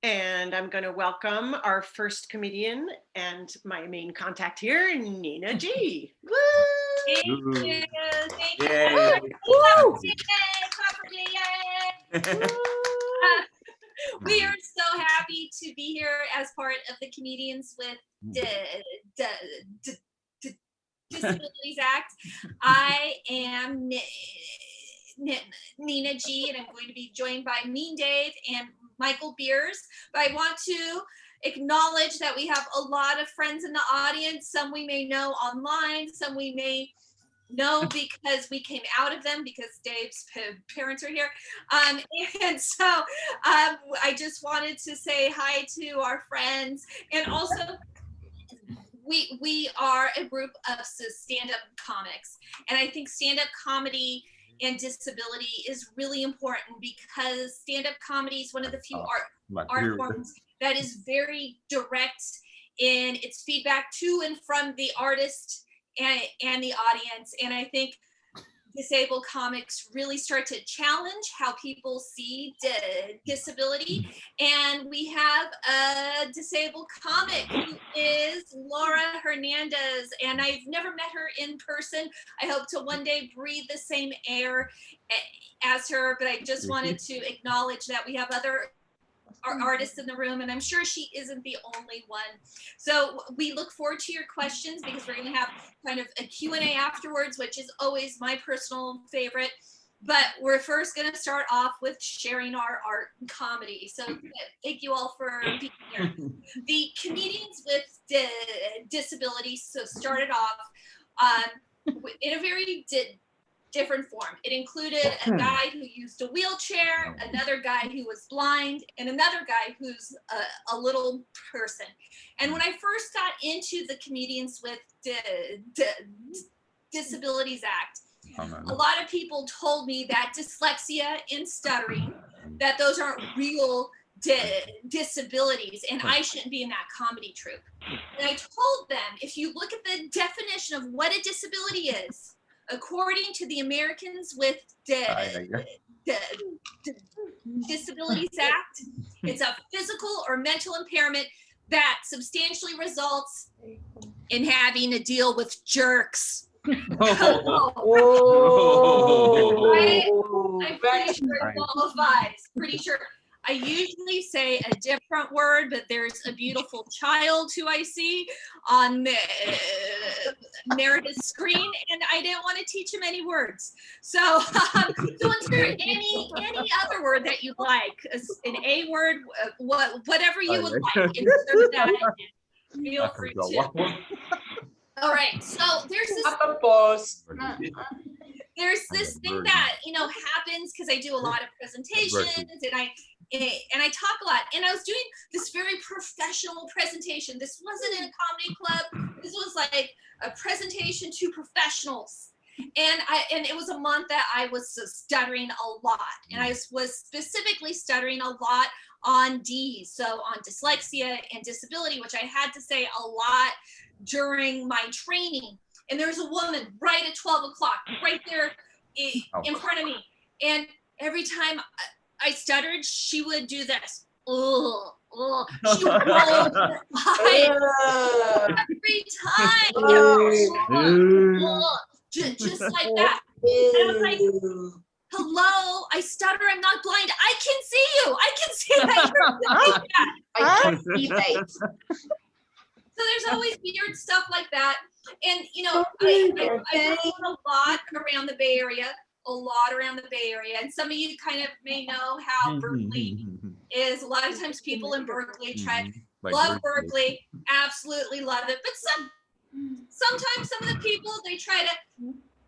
And I'm going to welcome our first comedian and my main contact here, Nina G. Woo! Thank you. Thank you. Yay. Woo! Yay! We are so happy to be here as part of the Comedians with Disabilities Act. I am Nina G, and I'm going to be joined by Mean Dave and Michael Beers. But I want to acknowledge that we have a lot of friends in the audience. Some we may know online, some we may know because we came out of them because Dave's parents are here. And so I just wanted to say hi to our friends. And also, we are a group of stand-up comics. And I think stand-up comedy and disability is really important because stand-up comedy is one of the few art forms that is very direct in its feedback to and from the artist and the audience. And I think disabled comics really start to challenge how people see disability. And we have a disabled comic who is Laura Hernandez. And I've never met her in person. I hope to one day breathe the same air as her, but I just wanted to acknowledge that we have other artists in the room, and I'm sure she isn't the only one. So we look forward to your questions because we're going to have kind of a Q&A afterwards, which is always my personal favorite. But we're first going to start off with sharing our art and comedy. So thank you all for being here. The Comedians with Disabilities started off in a very different form. It included a guy who used a wheelchair, another guy who was blind, and another guy who's a little person. And when I first got into the Comedians with Disabilities Act, a lot of people told me that dyslexia and stuttering, that those aren't real disabilities, and I shouldn't be in that comedy troupe. And I told them, if you look at the definition of what a disability is, according to the Americans with Disabilities Act, it's a physical or mental impairment that substantially results in having to deal with jerks. I'm pretty sure it qualifies. Pretty sure. I usually say a different word, but there's a beautiful child who I see on Meredith's screen, and I didn't want to teach him any words. So, so is there any other word that you'd like? An A word, whatever you would like. Insert that in. Feel free to. All right. So there's this thing that happens because I do a lot of presentations and I talk a lot, and I was doing this very professional presentation. This wasn't in a comedy club. This was like a presentation to professionals, and it was a month that I was stuttering a lot, and I was specifically stuttering a lot on D's, so on dyslexia and disability, which I had to say a lot during my training. And there's a woman right at 12 o'clock, right there in front of me. And every time I stuttered, she would do this. She would roll her eyes every time. Just like that. And I was like, hello, I stutter, I'm not blind. I can see you. I can see that you're doing that. I can see that. So there's always weird stuff like that. And, I work a lot around the Bay Area, and some of you kind of may know how Berkeley is. A lot of times people in Berkeley love Berkeley, absolutely love it. But sometimes some of the people, they try to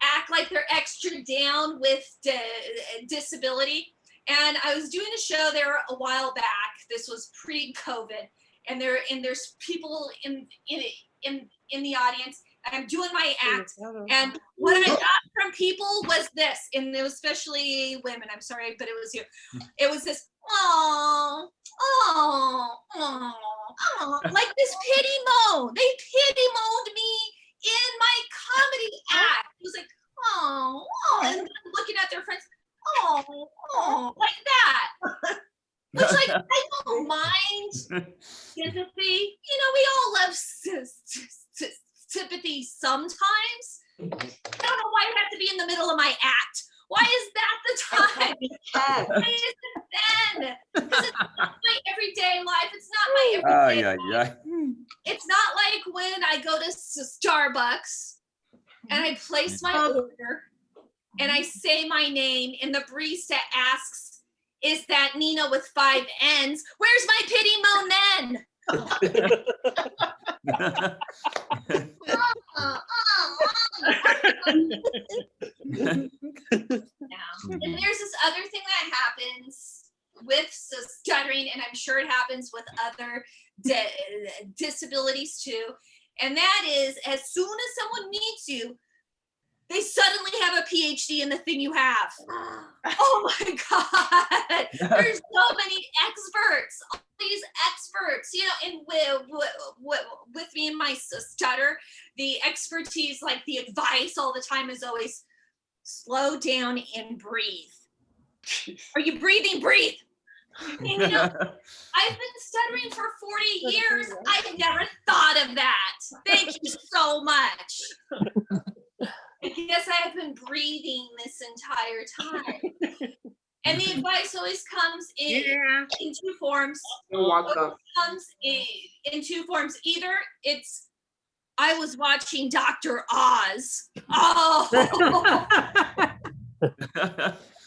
act like they're extra down with disability. And I was doing a show there a while back. This was pre-COVID. And there's people in the audience. I'm doing my act, and what I got from people was this, and it was especially women. I'm sorry, but it was you. It was this, oh, like this pity moan. They pity moaned me in my comedy act. It was like, oh, and looking at their friends, oh, like that. Which, like, I don't mind Sympathy, we all love sympathy sometimes. I don't know why you have to be in the middle of my act. Why is that the time? Why is it then? Because it's not my everyday life. It's not my everyday life. It's not like when I go to Starbucks and I place my order and I say my name and the barista asks, is that Nina with 5 N's? Where's my pity moan then? And there's this other thing that happens with stuttering, and I'm sure it happens with other disabilities too. And that is, as soon as someone meets you, they suddenly have a PhD in the thing you have. Oh my God. There's so many experts, all these experts, and with me and my stutter, the expertise, like the advice all the time is always slow down and breathe. Are you breathing? Breathe. And, I've been stuttering for 40 years. I've never thought of that. Thank you so much. I guess I have been breathing this entire time. And the advice always comes in two forms. Comes in two forms. Either it's, I was watching Dr. Oz. Oh.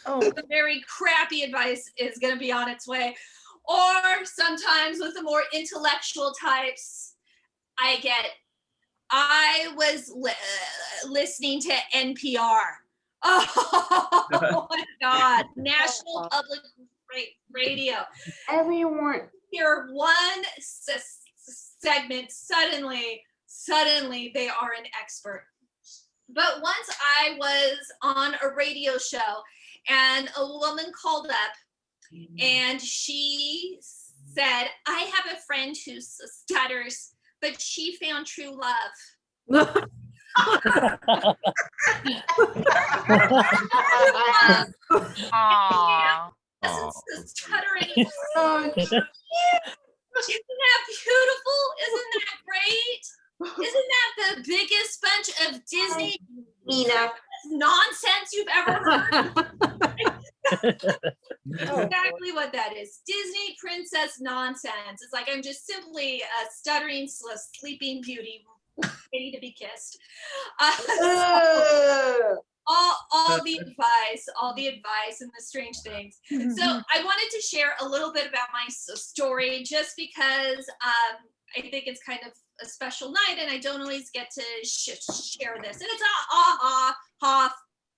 The very crappy advice is going to be on its way. Or sometimes with the more intellectual types, I was listening to NPR. Oh my God. National Public Radio. Everyone. Hear one segment, suddenly they are an expert. But once I was on a radio show and a woman called up and she said, I have a friend who stutters, but she found true love. Stuttering. Isn't that beautiful? Isn't that great? Isn't that the biggest bunch of Disney nonsense you've ever heard? Exactly what that is. Disney princess nonsense. It's like I'm just simply a stuttering sleeping beauty ready to be kissed. All the advice and the strange things. So I wanted to share a little bit about my story just because I think it's kind of a special night and I don't always get to share this. And it's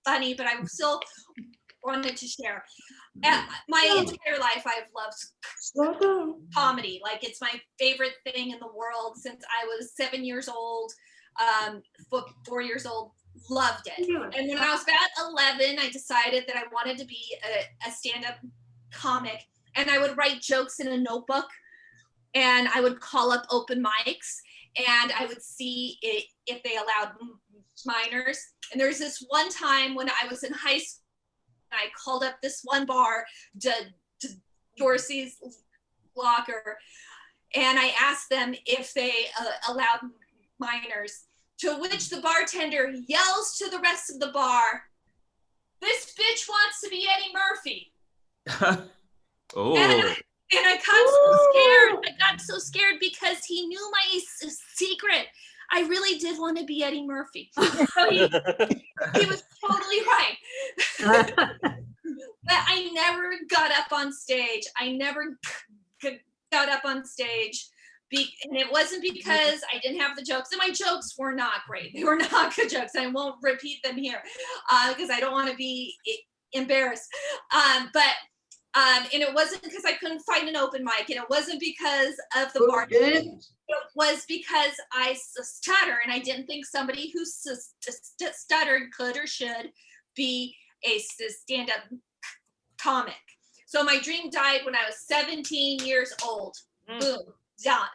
funny, but I still wanted to share. My entire life I've loved comedy. Like it's my favorite thing in the world since I was 7 years old, 4 years old. Loved it. And when I was about 11, I decided that I wanted to be a stand-up comic, and I would write jokes in a notebook, and I would call up open mics, and I would see if they allowed minors. And there's this one time when I was in high school, and I called up this one bar, Dorsey's Locker, and I asked them if they allowed minors. To which the bartender yells to the rest of the bar, "This bitch wants to be Eddie Murphy." Oh. And I got so scared. I got so scared because he knew my secret. I really did want to be Eddie Murphy. So he was totally right. But I never got up on stage. And it wasn't because I didn't have the jokes, and my jokes were not great. They were not good jokes. I won't repeat them here because I don't want to be embarrassed. And it wasn't because I couldn't find an open mic, and it wasn't because of the bar. It was because I stutter, and I didn't think somebody who stuttered could or should be a stand-up comic. So my dream died when I was 17 years old. Boom. Done.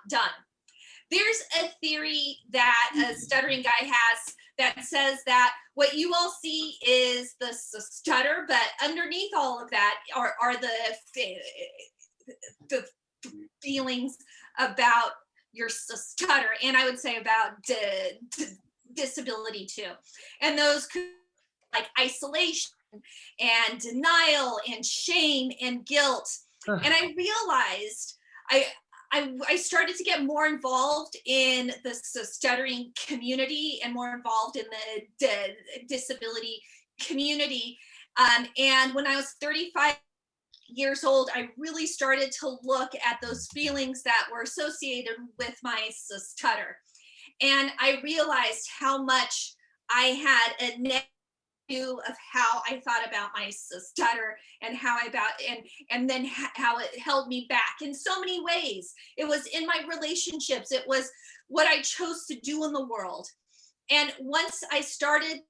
There's a theory that a stuttering guy has that says that what you all see is the stutter, but underneath all of that are the feelings about your stutter, and I would say about disability too. And those could be like isolation and denial and shame and guilt. And I realized I started to get more involved in the stuttering community and more involved in the disability community. And when I was 35 years old, I really started to look at those feelings that were associated with my stutter. And I realized how much I had a negative view of how I thought about my stutter and how and then how it held me back in so many ways. It was in my relationships. It was what I chose to do in the world. And once I started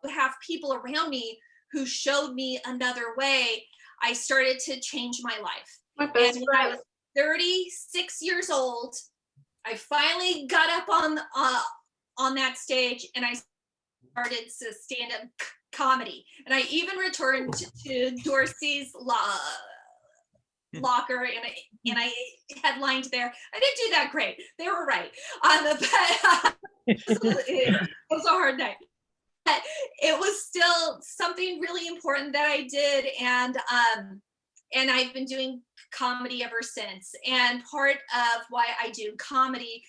to have people around me who showed me another way, I started to change my life. And when I was 36 years old, I finally got up on that stage and I started to stand-up comedy. And I even returned to Dorsey's locker and I headlined there. I didn't do that great. They were right. But it was a hard night. But it was still something really important that I did, and I've been doing comedy ever since. And part of why I do comedy,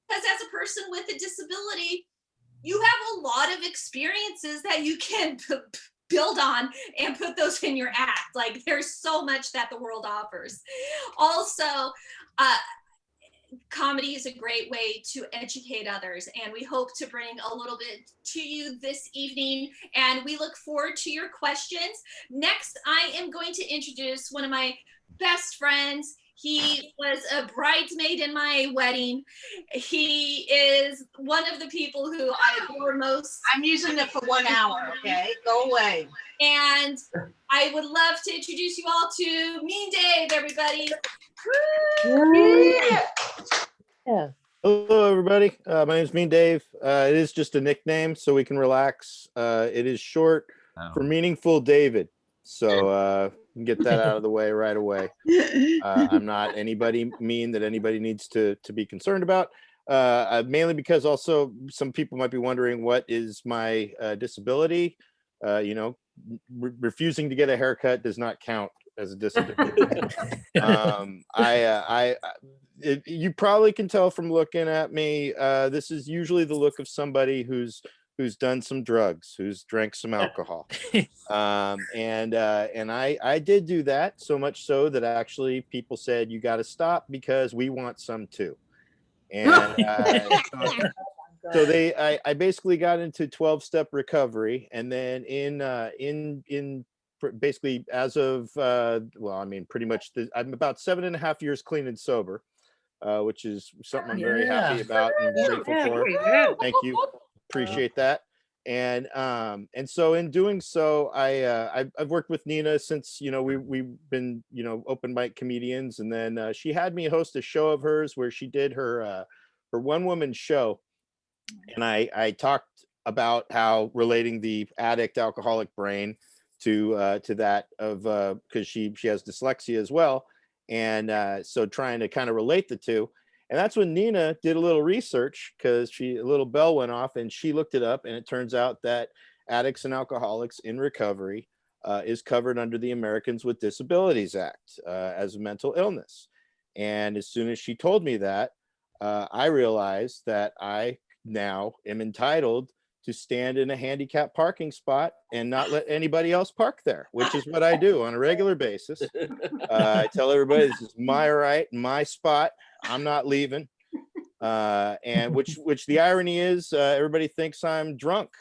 because as a person with a disability, you have a lot of experiences that you can build on and put those in your act. Like, there's so much that the world offers. Also, comedy is a great way to educate others, and we hope to bring a little bit to you this evening, and we look forward to your questions. Next, I am going to introduce one of my best friends. He was a bridesmaid in my wedding. He is one of the people who I adore most. I'm using it for 1 hour, okay? Go away. And I would love to introduce you all to Mean Dave, everybody. Yeah. Hello, everybody. My name is Mean Dave. It is just a nickname, so we can relax. It is short for Meaningful David. So get that out of the way right away. I'm not anybody mean that anybody needs to be concerned about. Mainly because also some people might be wondering, what is my disability? Refusing to get a haircut does not count as a disability. You probably can tell from looking at me, this is usually the look of somebody who's done some drugs, who's drank some alcohol. And I did do that, so much so that actually people said, you got to stop because we want some too. And I basically got into 12-step recovery, and then in basically as of pretty much I'm about 7.5 years clean and sober, which is something I'm very happy about and grateful for. Thank you, appreciate that. And so in doing so, I've worked with Nina since we've been open mic comedians, and then she had me host a show of hers where she did her one-woman show, and I talked about how relating the addict alcoholic brain to that of because she has dyslexia as well, and so trying to kind of relate the two. And that's when Nina did a little research, because a little bell went off and she looked it up, and it turns out that addicts and alcoholics in recovery is covered under the Americans with Disabilities Act as a mental illness. And as soon as she told me that, I realized that I now am entitled to stand in a handicapped parking spot and not let anybody else park there, which is what I do on a regular basis. I tell everybody, this is my right, my spot. I'm not leaving. And which the irony is, everybody thinks I'm drunk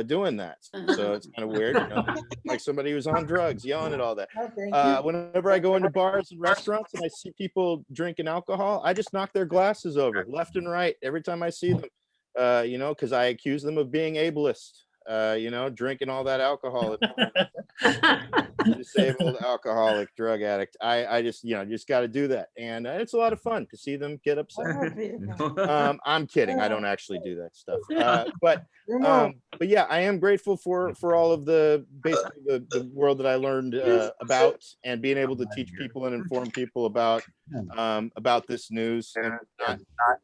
doing that. So it's kind of weird, like somebody who's on drugs yelling at all that. Whenever I go into bars and restaurants and I see people drinking alcohol, I just knock their glasses over left and right every time I see them. Because I accuse them of being ableist, drinking all that alcohol. Disabled alcoholic drug addict. I just got to do that, and it's a lot of fun to see them get upset. I'm kidding. I don't actually do that stuff. But yeah, I am grateful for all of basically the world that I learned about, and being able to teach people and inform people about about this news, and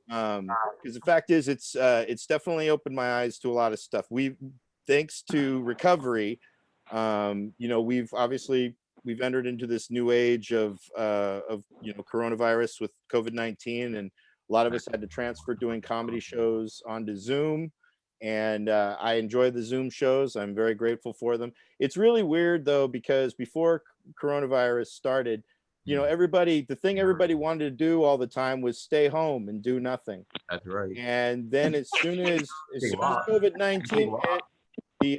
because the fact is, it's definitely opened my eyes to a lot of stuff. Thanks to recovery, we've entered into this new age of coronavirus with COVID-19, and a lot of us had to transfer doing comedy shows onto Zoom. And I enjoy the Zoom shows. I'm very grateful for them. It's really weird though, because before coronavirus started, the thing everybody wanted to do all the time was stay home and do nothing. That's right. And then as soon as COVID-19 hit,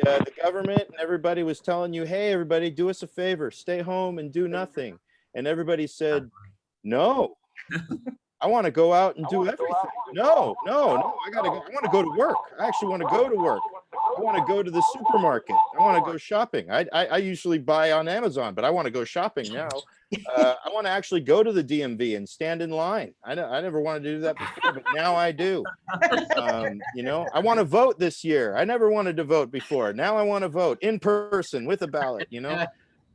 the government and everybody was telling you, hey, everybody, do us a favor, stay home and do nothing. And everybody said, no, I want to go out and do everything. No, I gotta go. I want to go to work. I actually want to go to work. I want to go to the supermarket. I want to go shopping. I usually buy on Amazon, but I want to go shopping now. I want to actually go to the DMV and stand in line. I never wanted to do that before, but now I do. I want to vote this year. I never wanted to vote before. Now I want to vote in person with a ballot.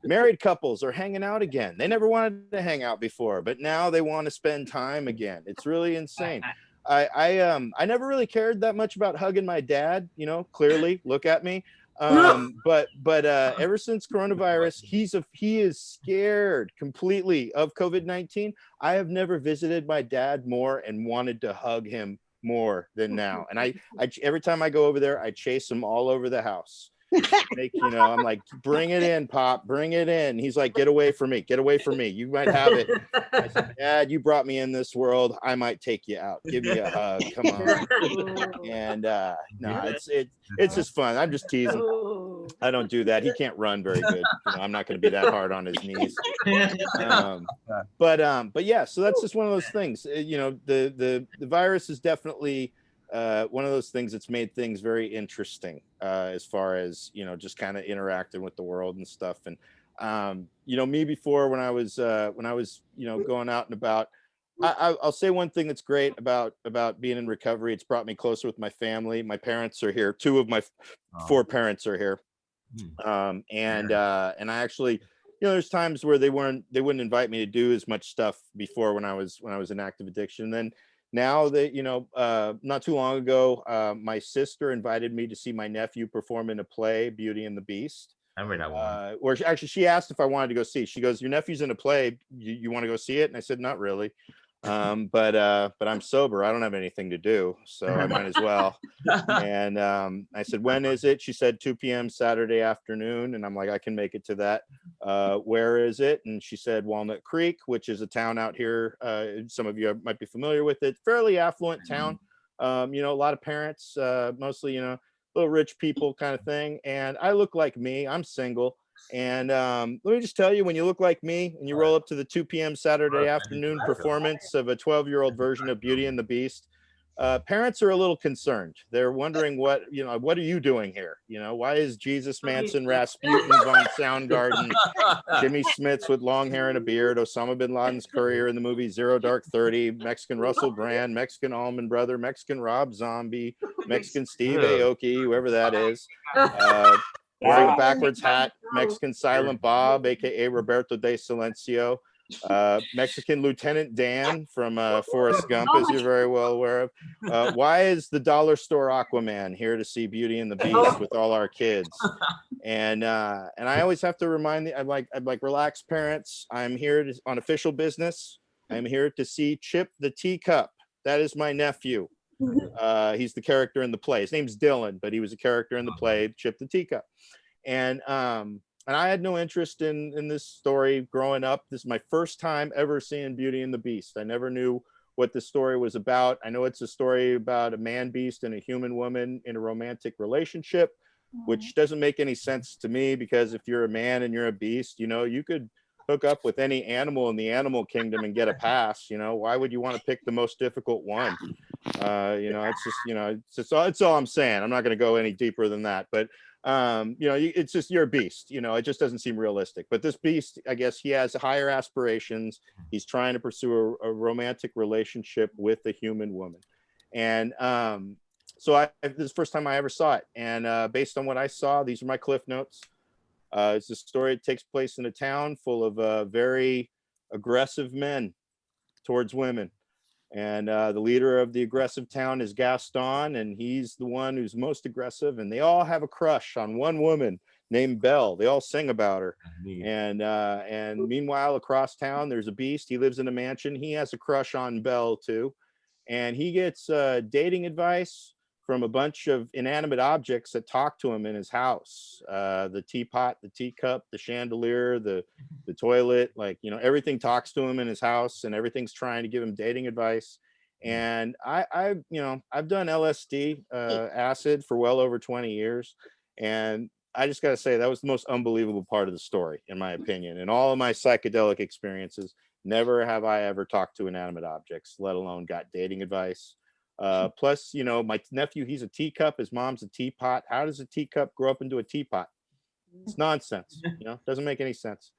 Married couples are hanging out again. They never wanted to hang out before, but now they want to spend time again. It's really insane. I never really cared that much about hugging my dad, clearly, look at me. But ever since coronavirus, he is scared completely of COVID-19. I have never visited my dad more and wanted to hug him more than now. And I every time I go over there, I chase him all over the house. I'm like, bring it in, Pop, bring it in. He's like, get away from me, you might have it. I said, Dad, you brought me in this world, I might take you out, give me a hug, come on. And no, it's just fun. I'm just teasing. I don't do that. He can't run very good. I'm not going to be that hard on his knees. But yeah, so that's just one of those things. The virus is definitely one of those things that's made things very interesting as far as just kind of interacting with the world and stuff. And me before, when I was going out and about, I'll say one thing that's great about being in recovery. It's brought me closer with my family. My parents are here. 2 of my 4 parents are here. And I actually, there's times where they wouldn't invite me to do as much stuff before when I was in active addiction. And then now that, not too long ago, my sister invited me to see my nephew perform in a play, Beauty and the Beast. I remember that one. Or actually, she asked if I wanted to go see. She goes, "Your nephew's in a play. You want to go see it?" And I said, "Not really, but I'm sober. I don't have anything to do, so I might as well." And I said, "When is it?" She said 2 p.m. Saturday afternoon, and I'm like, "I can make it to that. Where is it?" And she said Walnut Creek, which is a town out here. Some of you might be familiar with it. Fairly affluent town. A lot of parents, mostly little rich people kind of thing. And I look like me. I'm single. And let me just tell you, when you look like me and you roll up to the 2 p.m. Saturday afternoon performance of a 12-year-old version of Beauty and the Beast, parents are a little concerned. They're wondering what are you doing here? Why is Jesus Manson, Rasputin, von Soundgarden, Jimmy Smits with long hair and a beard, Osama bin Laden's courier in the movie Zero Dark 30, Mexican Russell Brand, Mexican Allman Brother, Mexican Rob Zombie, Mexican Steve Aoki, whoever that is, wearing a backwards hat, Mexican Silent Bob, aka Roberto de Silencio, Mexican Lieutenant Dan from Forrest Gump, as you're very well aware of. Why is the dollar store Aquaman here to see Beauty and the Beast with all our kids? And I always have to remind I'm like, relax, parents. I'm here on official business. I'm here to see Chip the Teacup. That is my nephew. He's the character in the play. His name's Dylan, but he was a character in the play Chip the Teacup. And I had no interest in this story growing up. This is my first time ever seeing Beauty and the Beast. I never knew what the story was about. I know it's a story about a man beast and a human woman in a romantic relationship, which doesn't make any sense to me, because if you're a man and you're a beast, you could hook up with any animal in the animal kingdom and get a pass. Why would you want to pick the most difficult one? It's just it's all I'm saying. I'm not going to go any deeper than that, but it's just, you're a beast. It just doesn't seem realistic. But this beast, I guess he has higher aspirations. He's trying to pursue a romantic relationship with a human woman. And so this is the first time I ever saw it. And based on what I saw, these are my cliff notes. It's a story that takes place in a town full of very aggressive men. towards women. And the leader of the aggressive town is Gaston, and he's the one who's most aggressive. And they all have a crush on one woman named Belle. They all sing about her. And meanwhile, across town, there's a beast. He lives in a mansion. He has a crush on Belle too. And he gets dating advice from a bunch of inanimate objects that talk to him in his house. The teapot, the teacup, the chandelier, the toilet, like, you know, everything talks to him in his house, and everything's trying to give him dating advice. And I've done LSD, acid, for well over 20 years. And I just got to say, that was the most unbelievable part of the story, in my opinion. In all of my psychedelic experiences, never have I ever talked to inanimate objects, let alone got dating advice. Plus, you know, my nephew, he's a teacup. His mom's a teapot. How does a teacup grow up into a teapot? It's nonsense. You know, doesn't make any sense.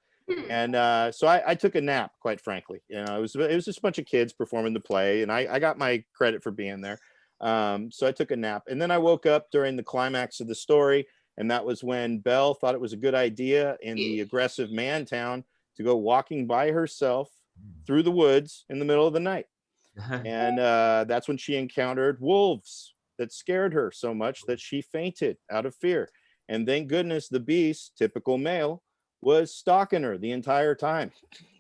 And so I took a nap, quite frankly. You know, it was just a bunch of kids performing the play, and I got my credit for being there. So I took a nap, and then I woke up during the climax of the story, and that was when Belle thought it was a good idea in the aggressive man town to go walking by herself through the woods in the middle of the night. And that's when she encountered wolves that scared her so much that she fainted out of fear. And thank goodness the beast, typical male, was stalking her the entire time.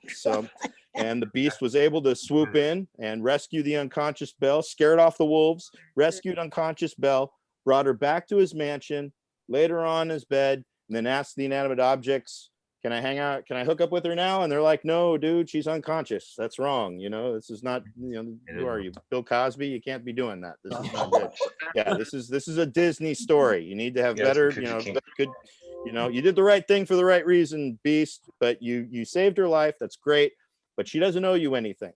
So, and the beast was able to swoop in and rescue the unconscious Belle, scared off the wolves, rescued unconscious Belle, brought her back to his mansion, laid her on his bed, and then asked the inanimate objects, can I hang out? Can I hook up with her now? And they're like, no, dude, she's unconscious. That's wrong. You know, this is not, you know, who are you? Bill Cosby? You can't be doing that. This is not good. Yeah, this is a Disney story. You need to have better, you know, good, you know, you did the right thing for the right reason, Beast, but you saved her life. That's great. But she doesn't owe you anything.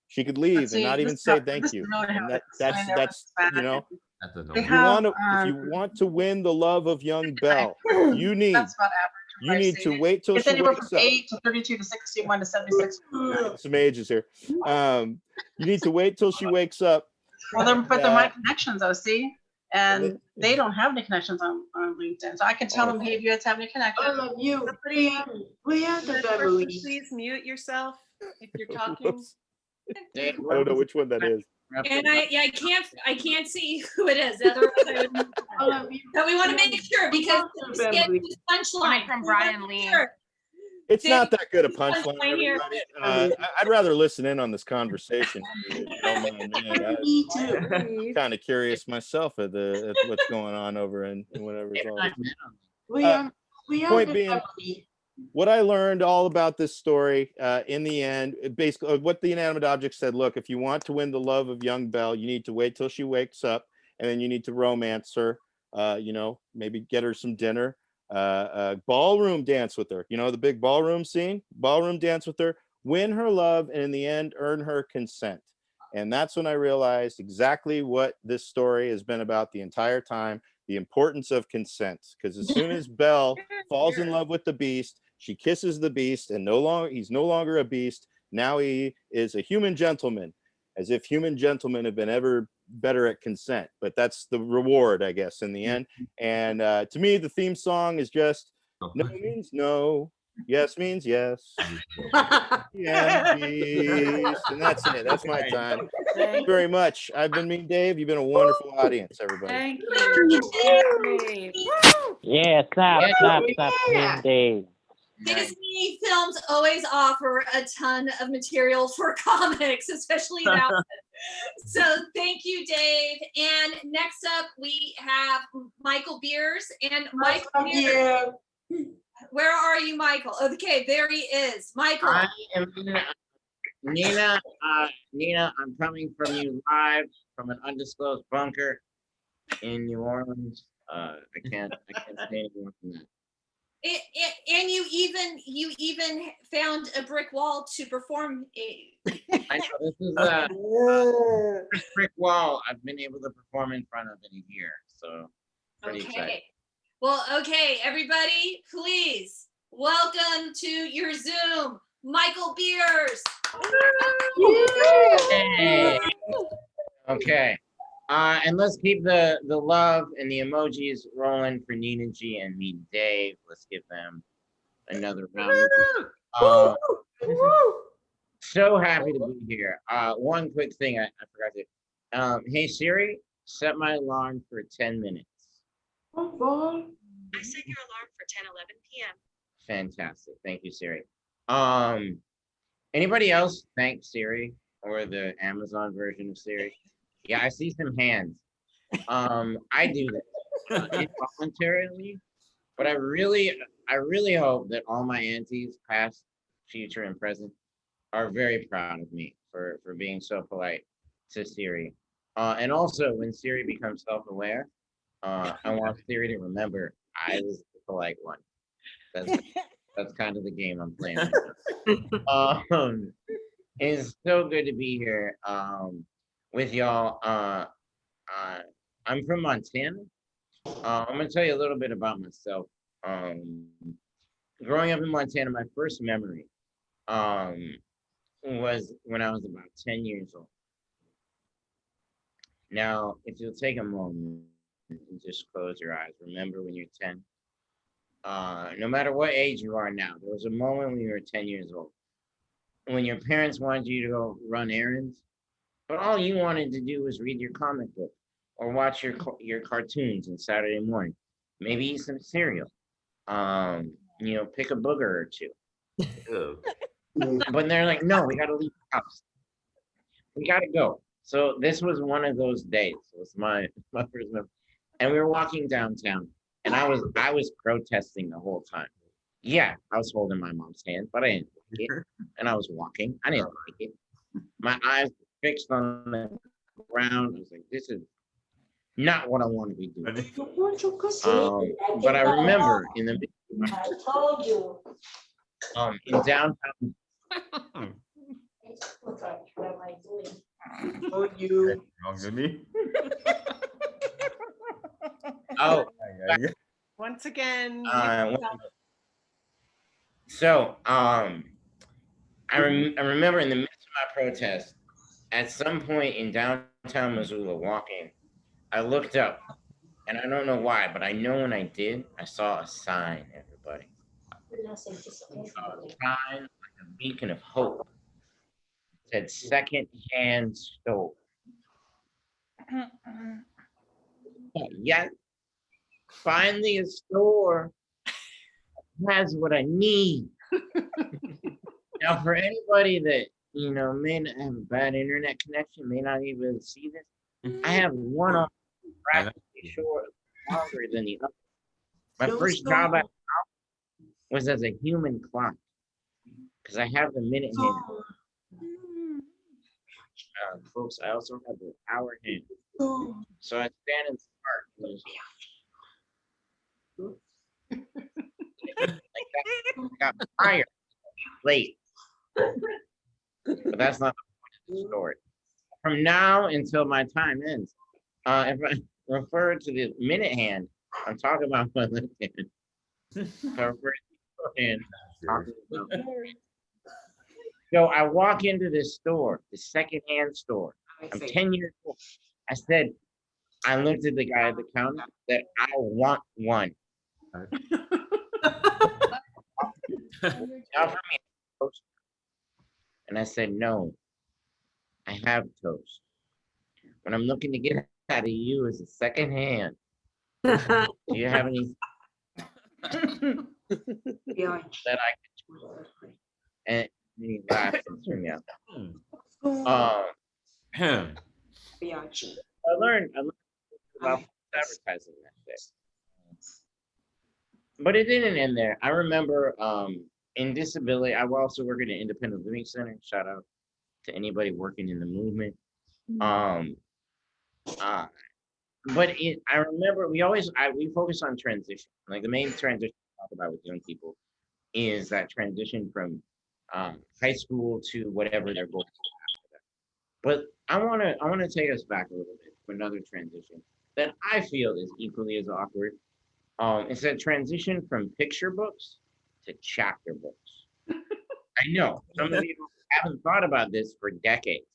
She could leave and not even say thank you. And that's you know, if you want to win the love of young Belle, you need to wait till she wakes up. 8 to 32 to 61 to 76. Some ages here. You need to wait till she wakes up. Well, they're my connections, though, see? And they don't have any connections on LinkedIn. So I can tell them, hey, if you guys have any connections. I love you. Please mute yourself if you're talking. I don't know which one that is. And I can't see who it is. But we want to make sure because get the punchline from Brian Lee. It's not that good a punchline. I'd rather listen in on this conversation. Me too. Kind of curious myself at what's going on over in whatever's on. Point being, what I learned all about this story, in the end, basically what the inanimate object said, look, if you want to win the love of young Belle, you need to wait till she wakes up, and then you need to romance her, you know, maybe get her some dinner, ballroom dance with her, you know, the big ballroom scene, ballroom dance with her, win her love, and in the end, earn her consent. And that's when I realized exactly what this story has been about the entire time, the importance of consent. Because as soon as Belle falls in love with the beast, she kisses the beast, and he's no longer a beast. Now he is a human gentleman, as if human gentlemen have been ever better at consent. But that's the reward, I guess, in the end. And to me, the theme song is just no means no, yes means yes. Yeah, beast. And that's it. That's my time. Thank you very much. I've been Mean Dave. You've been a wonderful audience, everybody. Thank you. Yeah, stop, Mean Dave. Disney films always offer a ton of material for comics, especially now. So thank you, Dave. And next up, we have Michael Beers. And Michael Beers, where are you, Michael? Okay, there he is. Michael. I am Nina. Nina, I'm coming from you live from an undisclosed bunker in New Orleans. I can't say any more than that. And you even found a brick wall to perform I know this is a first brick wall I've been able to perform in front of in a year, so pretty excited. Well, okay, everybody, please welcome to your Zoom, Michael Beers. Hey. Okay. And let's keep the love and the emojis rolling for Nina G and me, Dave. Let's give them another round. So happy to be here. One quick thing I forgot to. Hey Siri, set my alarm for 10 minutes. I set your alarm for 10:11 p.m. Fantastic. Thank you, Siri. Anybody else thank Siri or the Amazon version of Siri? Yeah, I see some hands. I do that involuntarily, but I really hope that all my aunties, past, future, and present, are very proud of me for being so polite to Siri. And also, when Siri becomes self-aware, I want Siri to remember I was the polite one. That's kind of the game I'm playing. It's so good to be here with y'all. I'm from Montana. I'm gonna tell you a little bit about myself. Growing up in Montana, my first memory was when I was about 10 years old. Now, if you'll take a moment and just close your eyes, remember when you're 10. No matter what age you are now, there was a moment when you were 10 years old, when your parents wanted you to go run errands, but all you wanted to do was read your comic book or watch your cartoons on Saturday morning, maybe eat some cereal, pick a booger or two. But they're like, no, we got to leave the house. We got to go. So this was one of those days. It was my first memory. And we were walking downtown, and I was protesting the whole time. Yeah, I was holding my mom's hand, but I didn't like it. And I was walking. I didn't like it. My eyes were fixed on the ground. I was like, this is not what I want to be doing. But I remember in the in downtown. Oh, you. Wrong with me. Oh. Once again. So I remember in the midst of my protest, at some point in downtown Missoula, walking, I looked up, and I don't know why, but I know when I did, I saw a sign. Everybody, I saw a sign like a beacon of hope. It said second-hand stove. Yes, finally a store has what I need. Now, for anybody that may not have a bad internet connection, may not even see this, I have one on practically short longer than the other. My first job at was as a human clock because I have the minute hand. Folks, I also have the hour hand. So I stand and start. I got fired late. But that's not the point of the story. From now until my time ends, if I refer to the minute hand, I'm talking about my left hand. If I refer to the hand, I'm talking about my right. So I walk into this store, the secondhand store. I'm 10 years old. I looked at the guy at the counter, said, I want one. Offer me a toast. And I said, no, I have toast. What I'm looking to get out of you is a second hand. Do you have any that I can? And he laughed and threw me out. I learned about advertising that day. But it didn't end there. I remember in disability, I also work at an independent living center. Shout out to anybody working in the movement. But I remember we focus on transition. Like the main transition I talk about with young people is that transition from high school to whatever they're going to after that. But I want to take us back a little bit to another transition that I feel is equally as awkward. It's a transition from picture books to chapter books. I know some of you haven't thought about this for decades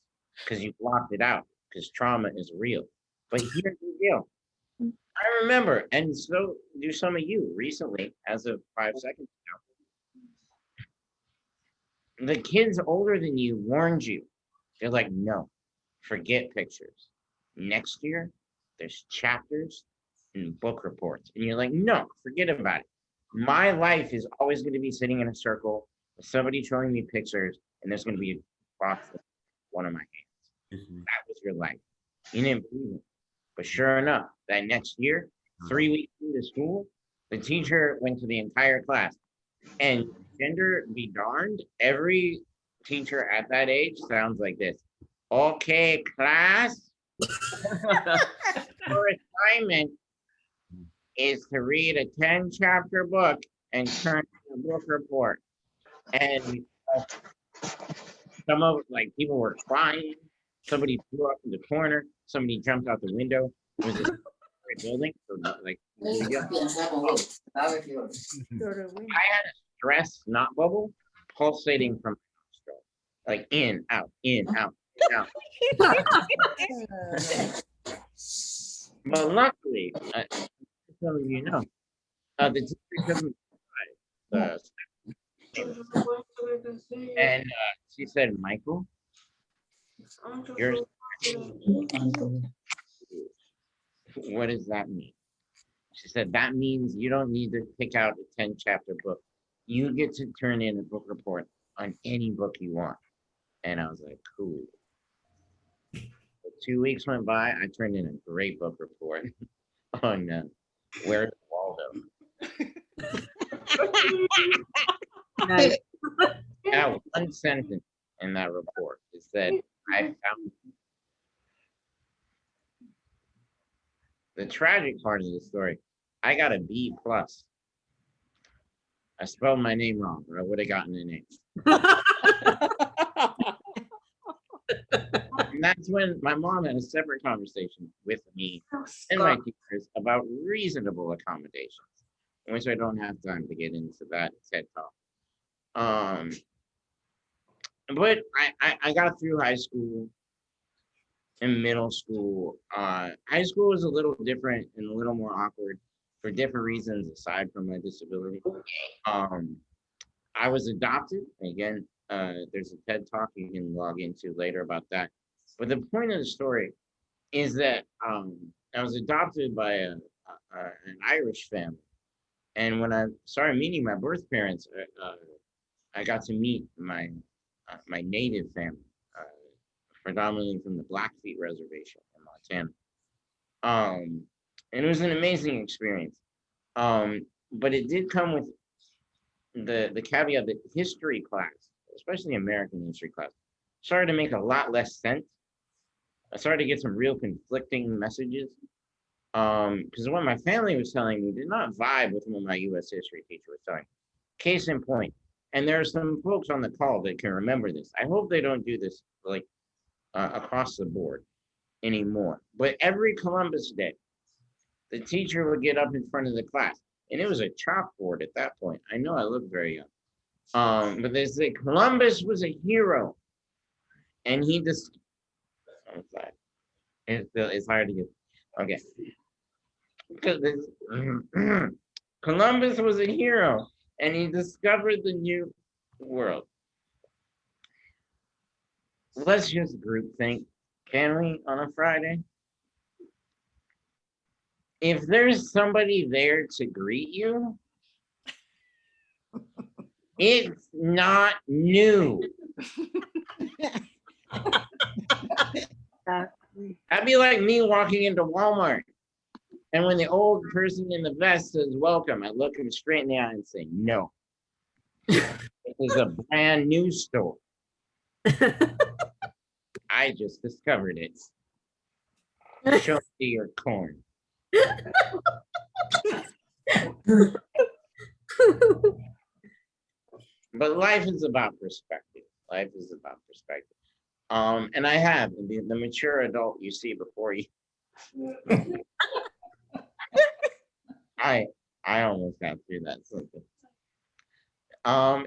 because you blocked it out because trauma is real. But here's the deal. I remember, and so do some of you recently, as of 5 seconds ago. the kids older than you warned you. They're like, no, forget pictures. Next year, there's chapters and book reports. And you're like, no, forget about it. My life is always going to be sitting in a circle with somebody showing me pictures, and there's going to be a box with one of my hands. That was your life. You didn't believe it. But sure enough, that next year, 3 weeks into school, the teacher went to the entire class. And gender be darned, every teacher at that age sounds like this. Okay, class. Your assignment is to read a 10-chapter book and turn in a book report. And some of people were crying. Somebody threw up in the corner. Somebody jumped out the window. It was this building. So like, I had a stress snot bubble pulsating from my nostril, like in, out, out. But luckily, some of you know, the teacher doesn't and she said, Michael, you're what does that mean? She said, that means you don't need to pick out a 10-chapter book. You get to turn in a book report on any book you want. And I was like, cool. 2 weeks went by, I turned in a great book report on Where's Waldo? Nice. That one sentence in that report is that I found the tragic part of the story. I got a B+. I spelled my name wrong, or I would have gotten an A. And that's when my mom had a separate conversation with me and my teachers about reasonable accommodations, which I don't have time to get into that TED Talk. But I got through high school and middle school. High school was a little different and a little more awkward for different reasons aside from my disability. I was adopted. Again, there's a TED Talk you can log into later about that. But the point of the story is that I was adopted by an Irish family. And when I started meeting my birth parents, I got to meet my native family, predominantly from the Blackfeet Reservation in Montana. And it was an amazing experience. But it did come with the caveat that history class, especially American history class, started to make a lot less sense. I started to get some real conflicting messages. Because what my family was telling me did not vibe with what my U.S. history teacher was telling me. Case in point, and there are some folks on the call that can remember this. I hope they don't do this like across the board anymore. But every Columbus Day, the teacher would get up in front of the class, and it was a chalkboard at that point. I know I look very young, but they say Columbus was a hero, and he just. I'm sorry. It's hard to get. Okay. Columbus was a hero, and he discovered the new world. Let's just group think, can we, on a Friday? If there's somebody there to greet you, it's not new. That'd be like me walking into Walmart. And when the old person in the vest says, welcome, I look him straight in the eye and say, no. It is a brand new store. I just discovered it. Show me your corn. But life is about perspective. Life is about perspective. And I have the mature adult you see before you. I almost got through that sentence.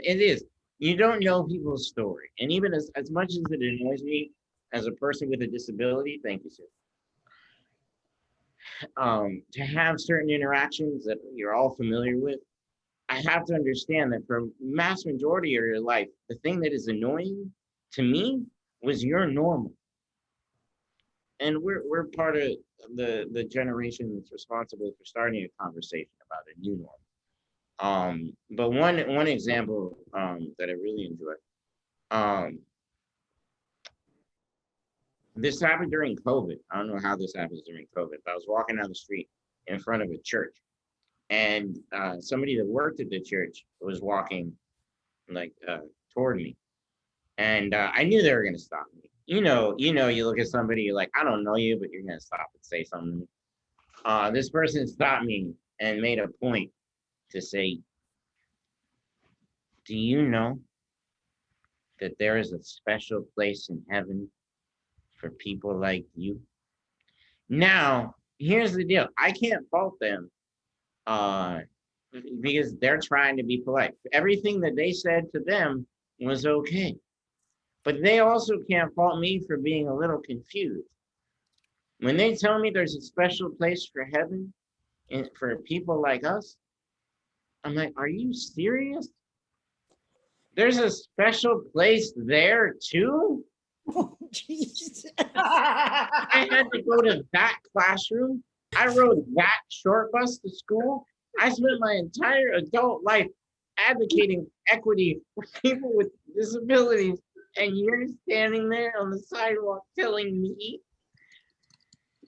It is. You don't know people's story. And even as much as it annoys me as a person with a disability, thank you, sir. To have certain interactions that you're all familiar with, I have to understand that for mass majority of your life, the thing that is annoying to me was your normal. And we're part of the generation that's responsible for starting a conversation about a new normal. But one example that I really enjoy, this happened during COVID. I don't know how this happens during COVID, but I was walking down the street in front of a church, and somebody that worked at the church was walking like toward me, and I knew they were gonna stop me. You look at somebody, you're like, I don't know you, but you're gonna stop and say something to me. This person stopped me and made a point to say, do you know that there is a special place in heaven for people like you? Now, here's the deal. I can't fault them because they're trying to be polite. Everything that they said to them was okay. But they also can't fault me for being a little confused. When they tell me there's a special place for heaven and for people like us, I'm like, are you serious? There's a special place there too? Oh, Jesus. I had to go to that classroom. I rode that short bus to school. I spent my entire adult life advocating equity for people with disabilities. And you're standing there on the sidewalk telling me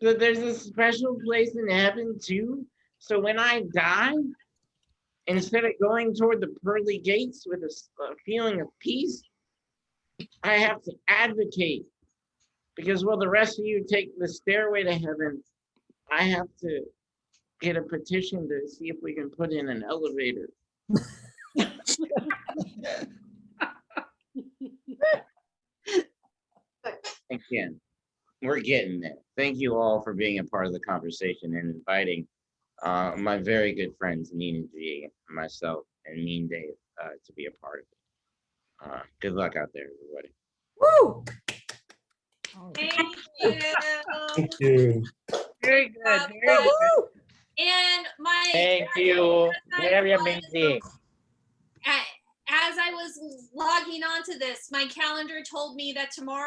that there's a special place in heaven too? So when I die, instead of going toward the pearly gates with a feeling of peace, I have to advocate. Because while the rest of you take the stairway to heaven, I have to get a petition to see if we can put in an elevator. Again, we're getting there. Thank you all for being a part of the conversation and inviting my very good friends Nina G, myself, and Mean Dave to be a part of it. Good luck out there, everybody. Woo! Thank you. Thank you. Very good. Very good. Woo! And my Thank you. Very amazing. as I was logging onto this, my calendar told me that tomorrow